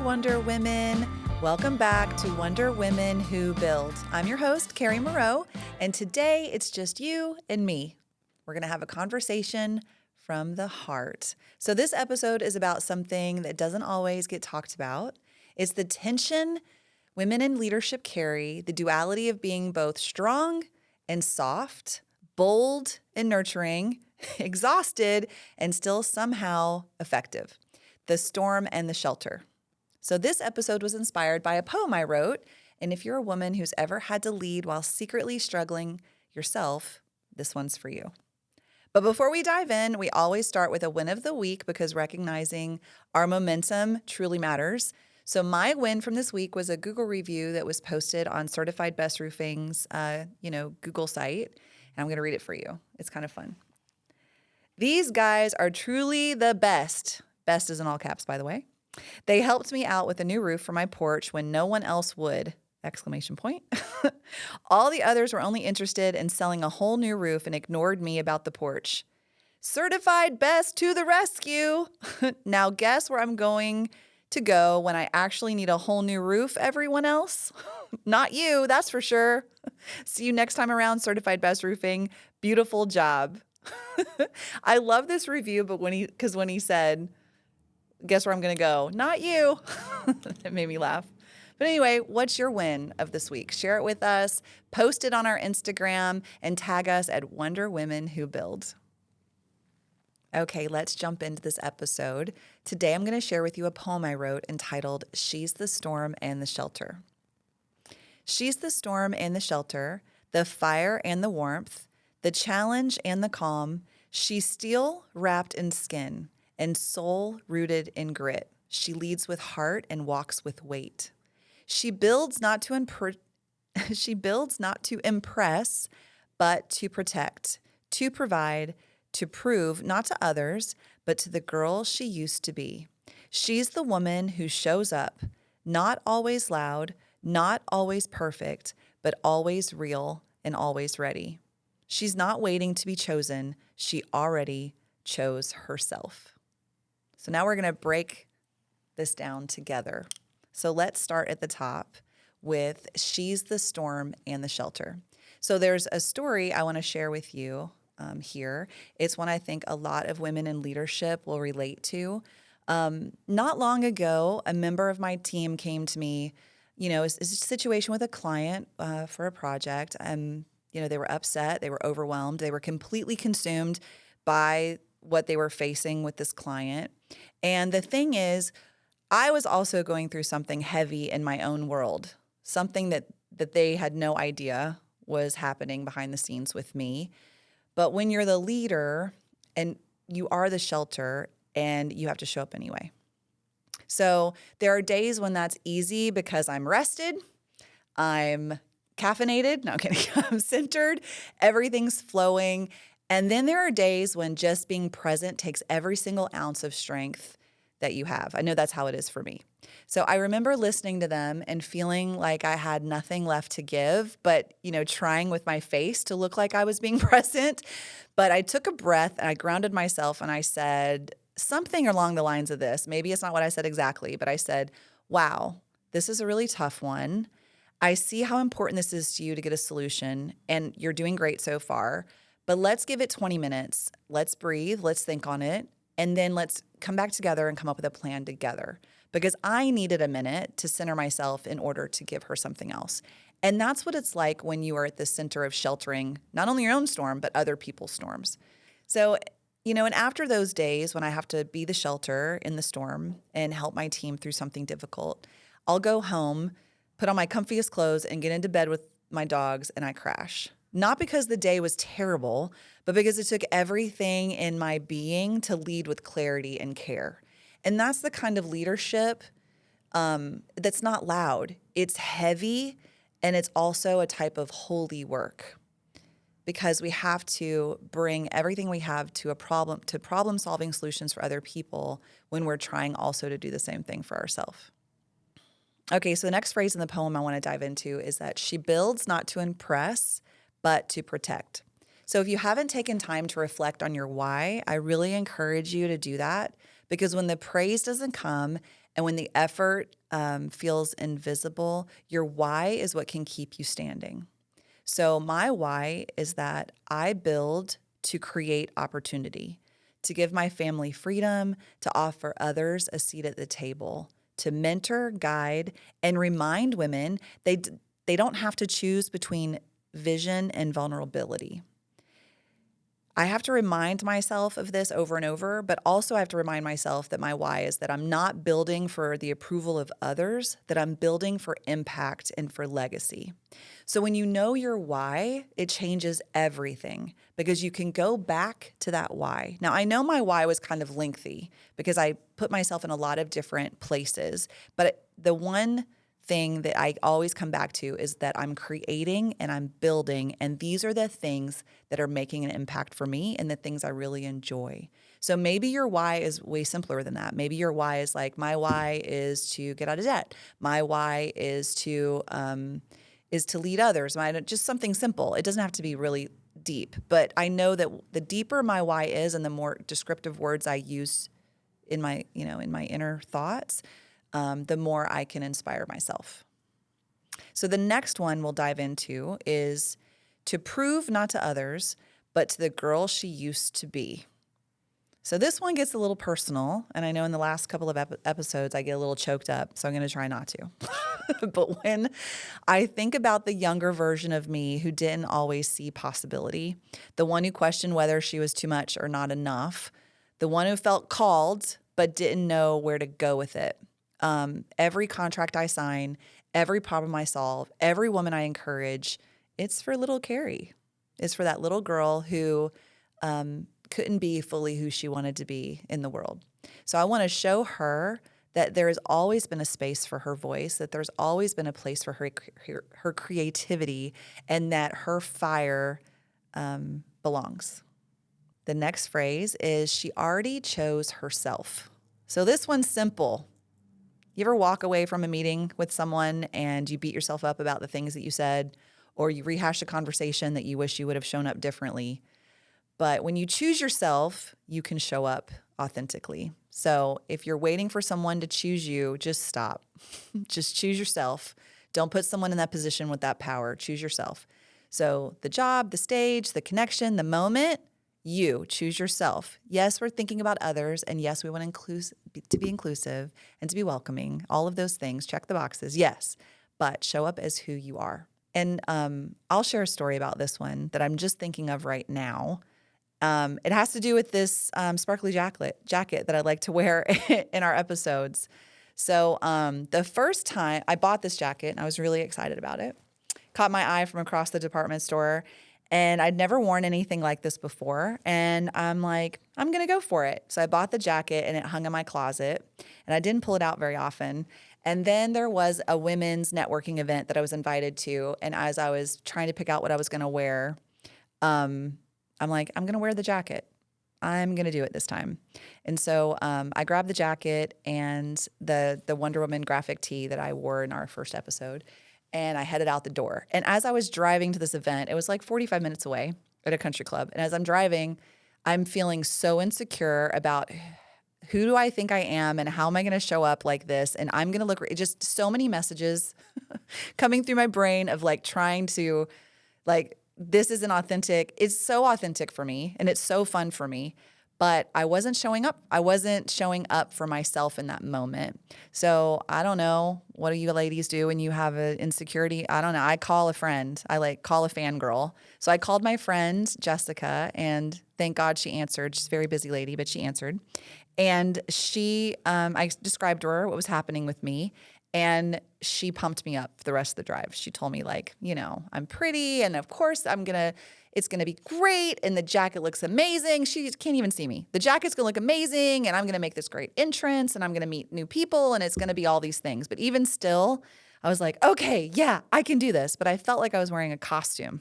Wonder Women. Welcome back to Wonder Women Who Build. I'm your host, Carrie Moreau, and today it's just you and me. We're going to have a conversation from the heart. So this episode is about something that doesn't always get talked about. It's the tension women in leadership carry, the duality of being both strong and soft, bold and nurturing, exhausted and still somehow effective. The storm and the shelter. So this episode was inspired by a poem I wrote, and if you're a woman who's ever had to lead while secretly struggling yourself, this one's for you. But before we dive in, we always start with a win of the week because recognizing our momentum truly matters. So my win from this week was a Google review that was posted on Certified Best Roofing's, Google site, and I'm going to read it for you. It's kind of fun. These guys are truly the best. Best is in all caps, by the way. They helped me out with a new roof for my porch when no one else would! Exclamation point. All the others were only interested in selling a whole new roof and ignored me about the porch. Certified best to the rescue. Now guess where I'm going to go when I actually need a whole new roof, everyone else? Not you, that's for sure. See you next time around, Certified Best Roofing. Beautiful job. I love this review, but when he said, guess where I'm going to go? Not you. It made me laugh. But anyway, what's your win of this week? Share it with us, post it on our Instagram, and tag us at Wonder Women Who Build. Okay, let's jump into this episode. Today I'm going to share with you a poem I wrote entitled She's the Storm and the Shelter. She's the storm and the shelter, the fire and the warmth, the challenge and the calm. She's steel wrapped in skin and soul rooted in grit. She leads with heart and walks with weight. She builds not to impress, but to protect, to provide, to prove not to others, but to the girl she used to be. She's the woman who shows up, not always loud, not always perfect, but always real and always ready. She's not waiting to be chosen. She already chose herself. So now we're going to break this down together. So let's start at the top with She's the Storm and the Shelter. So there's a story I want to share with you here. It's one I think a lot of women in leadership will relate to. Not long ago, a member of my team came to me, it's a situation with a client for a project. They were upset, they were overwhelmed, they were completely consumed by what they were facing with this client. And the thing is, I was also going through something heavy in my own world, something that they had no idea was happening behind the scenes with me. But when you're the leader and you are the shelter and you have to show up anyway. So there are days when that's easy because I'm rested, I'm caffeinated, no I'm kidding, I'm centered, everything's flowing. And then there are days when just being present takes every single ounce of strength that you have. I know that's how it is for me. So I remember listening to them and feeling like I had nothing left to give, but, trying with my face to look like I was being present. But I took a breath and I grounded myself and I said something along the lines of this. Maybe it's not what I said exactly, but I said, wow, this is a really tough one. I see how important this is to you to get a solution, and you're doing great so far. But let's give it 20 minutes. Let's breathe. Let's think on it. And then let's come back together and come up with a plan together. Because I needed a minute to center myself in order to give her something else. And that's what it's like when you are at the center of sheltering not only your own storm, but other people's storms. So, and after those days when I have to be the shelter in the storm and help my team through something difficult, I'll go home, put on my comfiest clothes, and get into bed with my dogs, and I crash. Not because the day was terrible, but because it took everything in my being to lead with clarity and care. And that's the kind of leadership that's not loud. It's heavy, and it's also a type of holy work because we have to bring everything we have to problem-solving solutions for other people when we're trying also to do the same thing for ourselves. Okay, so the next phrase in the poem I want to dive into is that she builds not to impress, but to protect. So if you haven't taken time to reflect on your why, I really encourage you to do that, because when the praise doesn't come And when the effort feels invisible, your why is what can keep you standing. So my why is that I build to create opportunity, to give my family freedom, to offer others a seat at the table, to mentor, guide, and remind women they don't have to choose between vision and vulnerability. I have to remind myself of this over and over, but also I have to remind myself that my why is that I'm not building for the approval of others, that I'm building for impact and for legacy. So when you know your why, it changes everything because you can go back to that why. Now, I know my why was kind of lengthy because I put myself in a lot of different places, but the one thing that I always come back to is that I'm creating and I'm building, and these are the things that are making an impact for me and the things I really enjoy. So maybe your why is way simpler than that. Maybe your why is like, my why is to get out of debt. My why is to lead others. Just something simple. It doesn't have to be really deep, but I know that the deeper my why is and the more descriptive words I use in my inner thoughts, the more I can inspire myself. So the next one we'll dive into is to prove not to others, but to the girl she used to be. So this one gets a little personal, and I know in the last couple of episodes I get a little choked up, so I'm going to try not to. But when I think about the younger version of me who didn't always see possibility, the one who questioned whether she was too much or not enough, the one who felt called but didn't know where to go with it, every contract I sign, every problem I solve, every woman I encourage, it's for little Carrie. It's for that little girl who couldn't be fully who she wanted to be in the world. So I want to show her that there has always been a space for her voice, that there's always been a place for her creativity, and that her fire belongs. The next phrase is she already chose herself. So this one's simple. You ever walk away from a meeting with someone and you beat yourself up about the things that you said, or you rehash a conversation that you wish you would have shown up differently? But when you choose yourself, you can show up authentically. So if you're waiting for someone to choose you, just stop. Just choose yourself. Don't put someone in that position with that power. Choose yourself. So the job, the stage, the connection, the moment, you choose yourself. Yes, we're thinking about others. And yes, we want to be inclusive and to be welcoming. All of those things, check the boxes. Yes, but show up as who you are. And I'll share a story about this one that I'm just thinking of right now. It has to do with this sparkly jacket that I like to wear in our episodes. So the first time I bought this jacket, and I was really excited about it, caught my eye from across the department store, and I'd never worn anything like this before. And I'm like, I'm going to go for it. So I bought the jacket, and it hung in my closet, and I didn't pull it out very often. And then there was a women's networking event that I was invited to. And as I was trying to pick out what I was going to wear, I'm like, I'm going to wear the jacket. I'm going to do it this time. And so I grabbed the jacket and the Wonder Woman graphic tee that I wore in our first episode, and I headed out the door. And as I was driving to this event, it was like 45 minutes away at a country club. And as I'm driving, I'm feeling so insecure about who do I think I am and how am I going to show up like this? And I'm going to look just so many messages coming through my brain of like trying to like, this isn't authentic. It's so authentic for me and it's so fun for me, but I wasn't showing up. I wasn't showing up for myself in that moment. So I don't know. What do you ladies do when you have an insecurity? I don't know. I call a friend. I call a fangirl. So I called my friend Jessica, and thank God she answered. She's a very busy lady, but she answered. And I described to her what was happening with me. And she pumped me up for the rest of the drive. She told me I'm pretty, and of course it's gonna be great, and the jacket looks amazing. She can't even see me. The jacket's gonna look amazing, and I'm gonna make this great entrance, and I'm gonna meet new people, and it's gonna be all these things. But even still, I was like, okay, yeah, I can do this. But I felt like I was wearing a costume.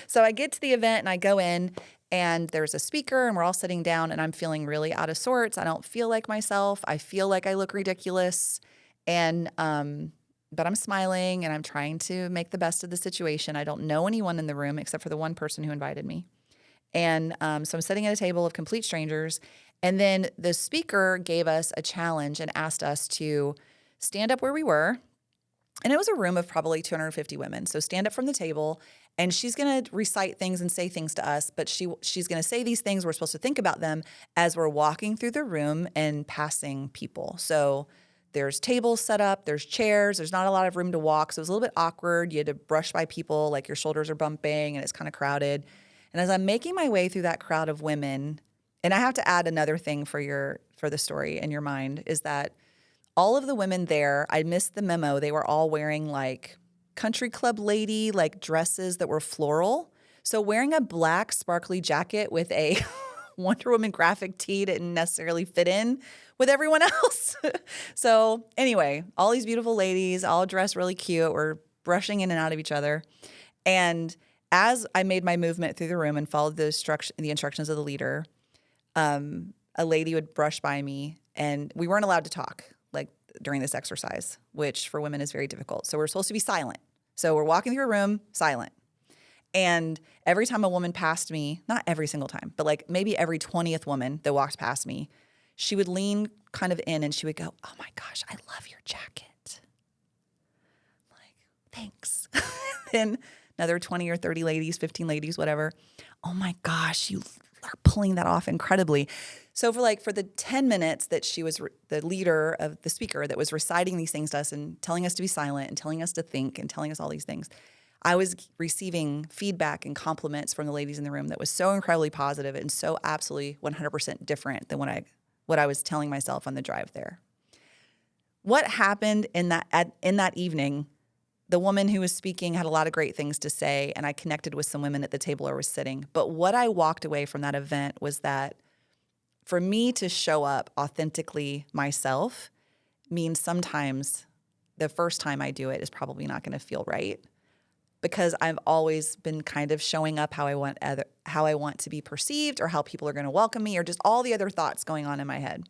So I get to the event and I go in, and there's a speaker, and we're all sitting down, and I'm feeling really out of sorts. I don't feel like myself. I feel like I look ridiculous. And, but I'm smiling and I'm trying to make the best of the situation. I don't know anyone in the room except for the one person who invited me. And so I'm sitting at a table of complete strangers, And then the speaker gave us a challenge and asked us to stand up where we were. And it was a room of probably 250 women. So stand up from the table, and she's going to recite things and say things to us, but she's going to say these things. We're supposed to think about them as we're walking through the room and passing people. So there's tables set up, there's chairs, there's not a lot of room to walk. So it was a little bit awkward. You had to brush by people, like your shoulders are bumping and it's kind of crowded. And as I'm making my way through that crowd of women, and I have to add another thing for the story in your mind, is that all of the women there, I missed the memo. They were all wearing like country club lady, like dresses that were floral. So wearing a black sparkly jacket with a Wonder Woman graphic tee didn't necessarily fit in with everyone else. So anyway, all these beautiful ladies, all dressed really cute. We're brushing in and out of each other. And as I made my movement through the room and followed the instructions of the leader, a lady would brush by me, and we weren't allowed to talk like during this exercise, which for women is very difficult. So we're supposed to be silent. So we're walking through a room, silent. And every time a woman passed me, not every single time, but like maybe every 20th woman that walked past me, she would lean kind of in and she would go, "Oh my gosh, I love your jacket." I'm like, "Thanks." Then another 20 or 30 ladies, 15 ladies, whatever. "Oh my gosh, you are pulling that off incredibly." So for the 10 minutes that she was the leader of the speaker that was reciting these things to us and telling us to be silent and telling us to think and telling us all these things, I was receiving feedback and compliments from the ladies in the room that was so incredibly positive and so absolutely 100% different than what I was telling myself on the drive there. What happened in that evening? The woman who was speaking had a lot of great things to say, and I connected with some women at the table where I was sitting. But what I walked away from that event was that for me to show up authentically myself means sometimes the first time I do it is probably not going to feel right, because I've always been kind of showing up how I want to be perceived, or how people are going to welcome me, or just all the other thoughts going on in my head.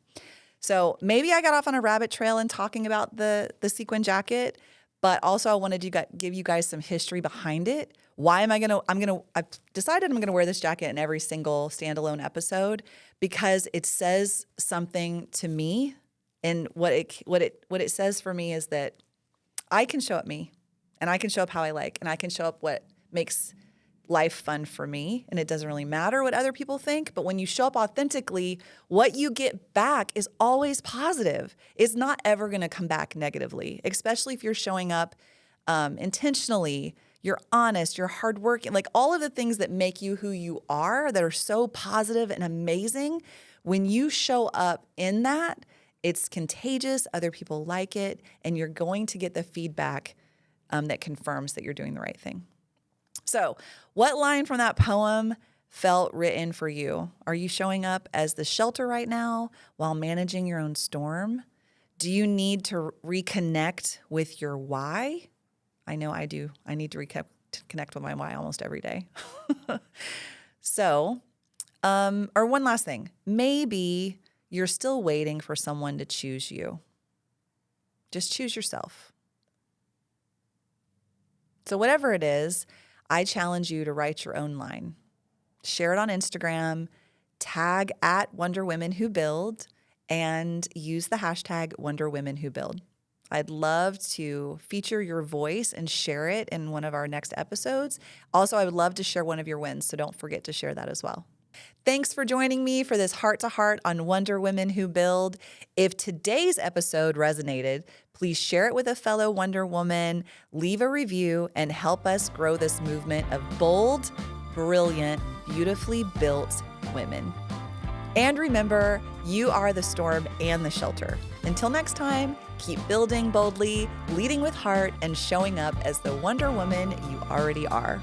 So maybe I got off on a rabbit trail in talking about the sequin jacket, but also I wanted to give you guys some history behind it. Why am I've decided I'm going to wear this jacket in every single standalone episode, because it says something to me. And what it says for me is that I can show up me, and I can show up how I like, and I can show up what makes life fun for me. And it doesn't really matter what other people think. But when you show up authentically, what you get back is always positive. It's not ever going to come back negatively, especially if you're showing up intentionally. You're honest, you're hardworking, like all of the things that make you who you are that are so positive and amazing. When you show up in that, it's contagious. Other people like it, and you're going to get the feedback that confirms that you're doing the right thing. So, what line from that poem felt written for you? Are you showing up as the shelter right now while managing your own storm? Do you need to reconnect with your why? I know I do. I need to connect with my why almost every day. So, or one last thing. Maybe you're still waiting for someone to choose you. Just choose yourself. So whatever it is, I challenge you to write your own line. Share it on Instagram, tag @WonderWomenWhoBuild, and use the hashtag #WonderWomenWhoBuild. I'd love to feature your voice and share it in one of our next episodes. Also, I would love to share one of your wins, so don't forget to share that as well. Thanks for joining me for this heart-to-heart on Wonder Women Who Build. If today's episode resonated, please share it with a fellow Wonder Woman, leave a review, and help us grow this movement of bold, brilliant, beautifully built women. And remember, you are the storm and the shelter. Until next time, keep building boldly, leading with heart, and showing up as the Wonder Woman you already are.